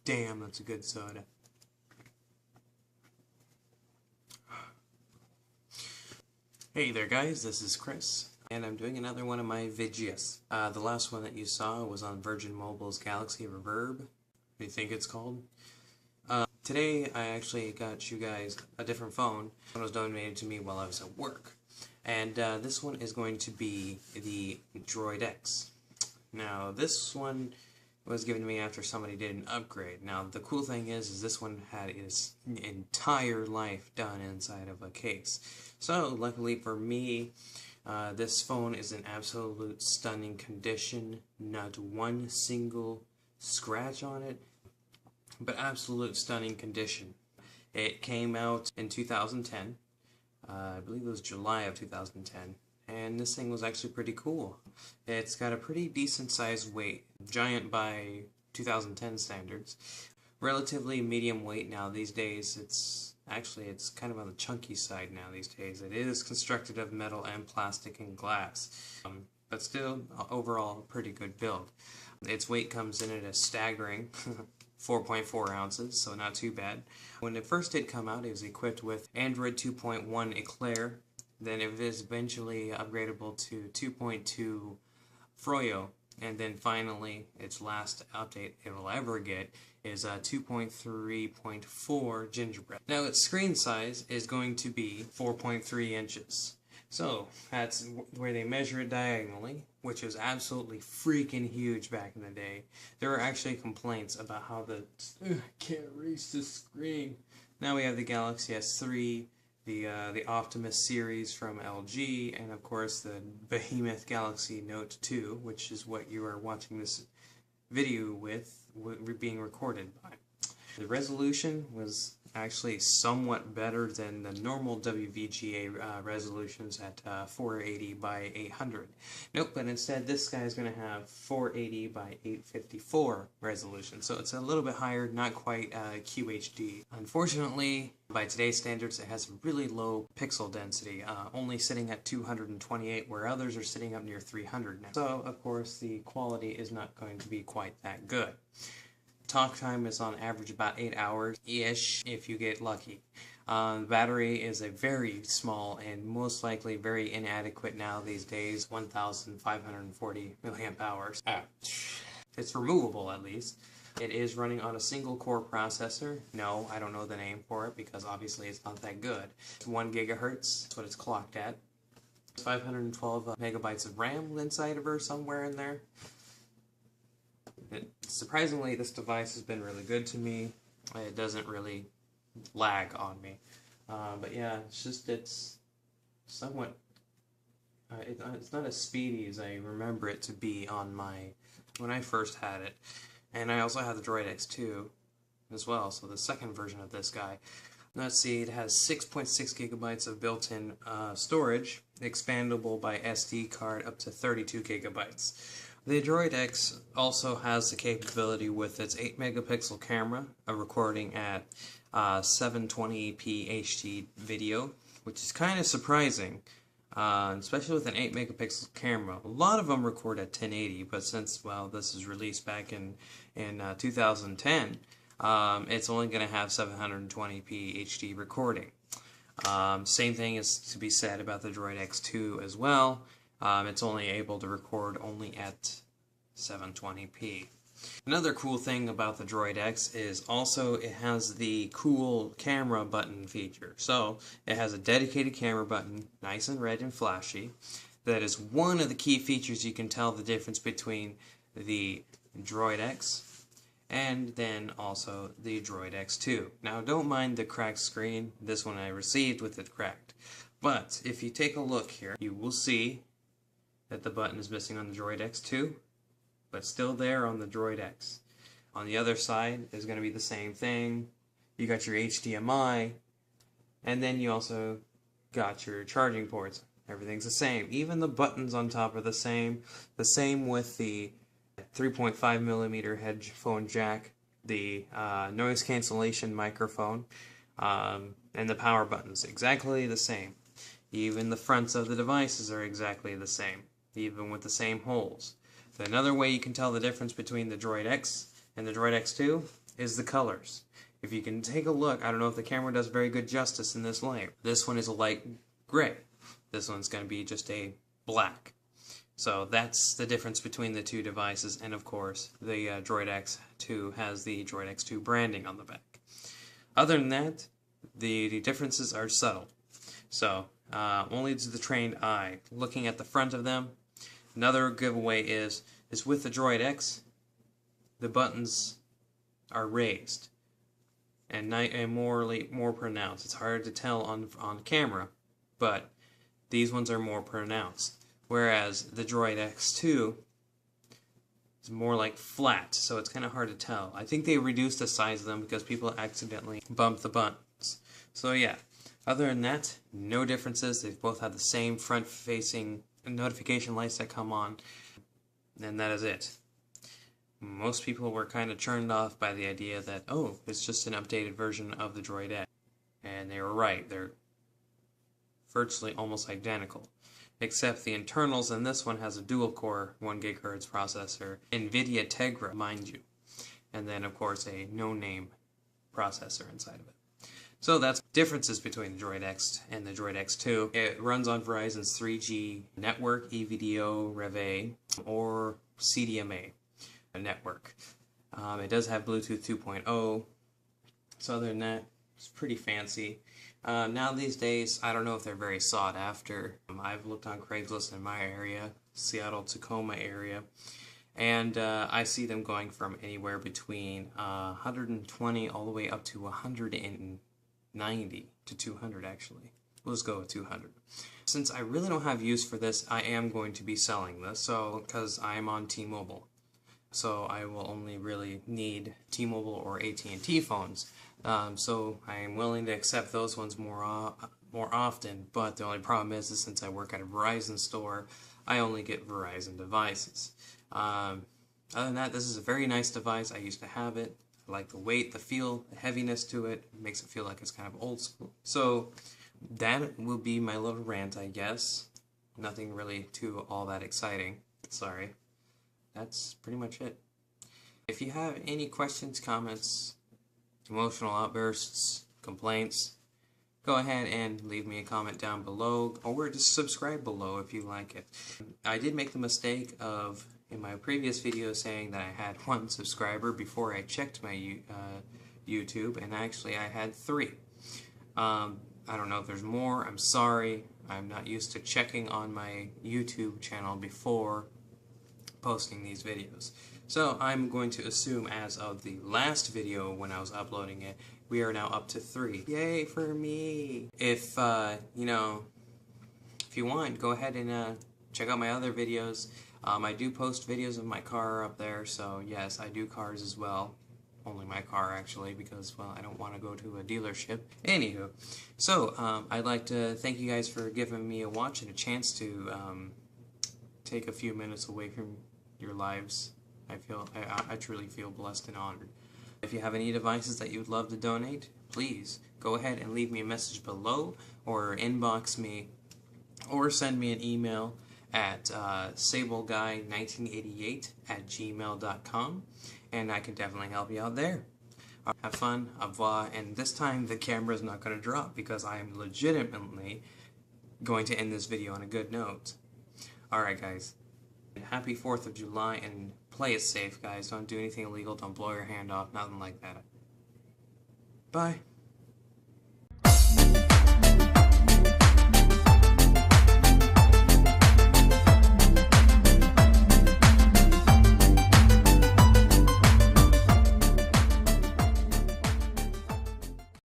Damn, that's a good soda. Hey there guys, this is Chris, and I'm doing another one of my videos. The last one that you saw was on Virgin Mobile's Galaxy Reverb. What do you think it's called? Today I actually got you guys a different phone. It was donated to me while I was at work. And this one is going to be the Droid X. Now this one was given to me after somebody did an upgrade. Now the cool thing is this one had its entire life done inside of a case. So luckily for me, this phone is in absolute stunning condition. Not one single scratch on it, but absolute stunning condition. It came out in 2010. I believe it was July of 2010. And this thing was actually pretty cool. It's got a pretty decent sized weight, giant by 2010 standards. Relatively medium weight now these days. It's kind of on the chunky side now these days. It is constructed of metal and plastic and glass, but still overall a pretty good build. Its weight comes in at a staggering 4.4 ounces, so not too bad. When it first did come out, it was equipped with Android 2.1 Eclair. Then it was eventually upgradable to 2.2 Froyo, and then finally its last update it will ever get is 2.3.4 Gingerbread. Now its screen size is going to be 4.3 inches. So that's where they measure it diagonally, which is absolutely freaking huge back in the day. There were actually complaints about how can't reach the screen. Now we have the Galaxy S3, the Optimus series from LG, and of course the behemoth Galaxy Note 2, which is what you are watching this video with being recorded by. The resolution was actually somewhat better than the normal WVGA resolutions at 480 by 800. Nope, but instead this guy is going to have 480 by 854 resolution, so it's a little bit higher, not quite QHD. Unfortunately, by today's standards, it has a really low pixel density, only sitting at 228, where others are sitting up near 300 now. So, of course, the quality is not going to be quite that good. Talk time is on average about 8 hours-ish if you get lucky. The battery is a very small and most likely very inadequate now these days, 1,540 milliamp hours. It's removable at least. It is running on a single core processor. No, I don't know the name for it because obviously it's not that good. It's 1 gigahertz, that's what it's clocked at. 512 megabytes of RAM inside of her, somewhere in there. Surprisingly, this device has been really good to me. It doesn't really lag on me. But yeah, it's somewhat, it's not as speedy as I remember it to be on when I first had it. And I also have the Droid X2 as well, so the second version of this guy. Let's see, it has 6.6 gigabytes of built-in storage, expandable by SD card up to 32 gigabytes. The Droid X also has the capability with its 8 megapixel camera of recording at 720p HD video, which is kind of surprising, especially with an 8 megapixel camera. A lot of them record at 1080, but since, well, this is released back in 2010, it's only going to have 720p HD recording. Same thing is to be said about the Droid X2 as well. It's only able to record only at 720p. Another cool thing about the Droid X is also it has the cool camera button feature. So it has a dedicated camera button, nice and red and flashy. That is one of the key features you can tell the difference between the Droid X and then also the Droid X2. Now don't mind the cracked screen. This one I received with it cracked. But if you take a look here, you will see that the button is missing on the Droid X2, but still there on the Droid X. On the other side is going to be the same thing. You got your HDMI, and then you also got your charging ports. Everything's the same. Even the buttons on top are the same. The same with the 3.5mm headphone jack, the noise cancellation microphone, and the power buttons. Exactly the same. Even the fronts of the devices are exactly the same, even with the same holes. So another way you can tell the difference between the Droid X and the Droid X2 is the colors. If you can take a look, I don't know if the camera does very good justice in this light. This one is a light gray. This one's going to be just a black. So that's the difference between the two devices, and of course the Droid X2 has the Droid X2 branding on the back. Other than that, the differences are subtle. So only to the trained eye. Looking at the front of them, another giveaway is with the Droid X, the buttons are raised and more pronounced. It's hard to tell on camera, but these ones are more pronounced. Whereas the Droid X2 is more like flat, so it's kind of hard to tell. I think they reduced the size of them because people accidentally bumped the buttons. So yeah, other than that, no differences. They both have the same front-facing notification lights that come on, and that is it. Most people were kind of turned off by the idea that, oh, it's just an updated version of the Droid X. And they were right. They're virtually almost identical, except the internals, and this one has a dual-core 1 GHz processor, NVIDIA Tegra, mind you, and then of course a no-name processor inside of it. So that's differences between the Droid X and the Droid X2. It runs on Verizon's 3G network, EVDO, Rev-A, or CDMA network. It does have Bluetooth 2.0, so other than that, it's pretty fancy. Now these days, I don't know if they're very sought after. I've looked on Craigslist in my area, Seattle, Tacoma area, and I see them going from anywhere between 120 all the way up to 190 to 200 actually. Let's go with 200. Since I really don't have use for this, I am going to be selling this, so because I am on T-Mobile. So I will only really need T-Mobile or AT&T phones. So I am willing to accept those ones more often, but the only problem is since I work at a Verizon store, I only get Verizon devices. Other than that, this is a very nice device. I used to have it. I like the weight, the feel, the heaviness to it. It makes it feel like it's kind of old school. So that will be my little rant, I guess. Nothing really too all that exciting. Sorry. That's pretty much it. If you have any questions, comments, emotional outbursts, complaints, go ahead and leave me a comment down below, or just subscribe below if you like it. I did make the mistake of, in my previous video, saying that I had 1 subscriber before I checked my YouTube, and actually I had 3. I don't know if there's more. I'm sorry. I'm not used to checking on my YouTube channel before posting these videos. So I'm going to assume as of the last video when I was uploading it, we are now up to 3. Yay for me! If, you know, if you want, go ahead and check out my other videos. I do post videos of my car up there, so yes, I do cars as well. Only my car, actually, because, well, I don't want to go to a dealership. Anywho, so, I'd like to thank you guys for giving me a watch and a chance to take a few minutes away from your lives. I truly feel blessed and honored. If you have any devices that you would love to donate, please go ahead and leave me a message below, or inbox me, or send me an email at sableguy1988@gmail.com, and I can definitely help you out there. Have fun, au revoir, and this time the camera is not going to drop because I am legitimately going to end this video on a good note. Alright guys, happy 4th of July, and play it safe guys. Don't do anything illegal, don't blow your hand off, nothing like that. Bye.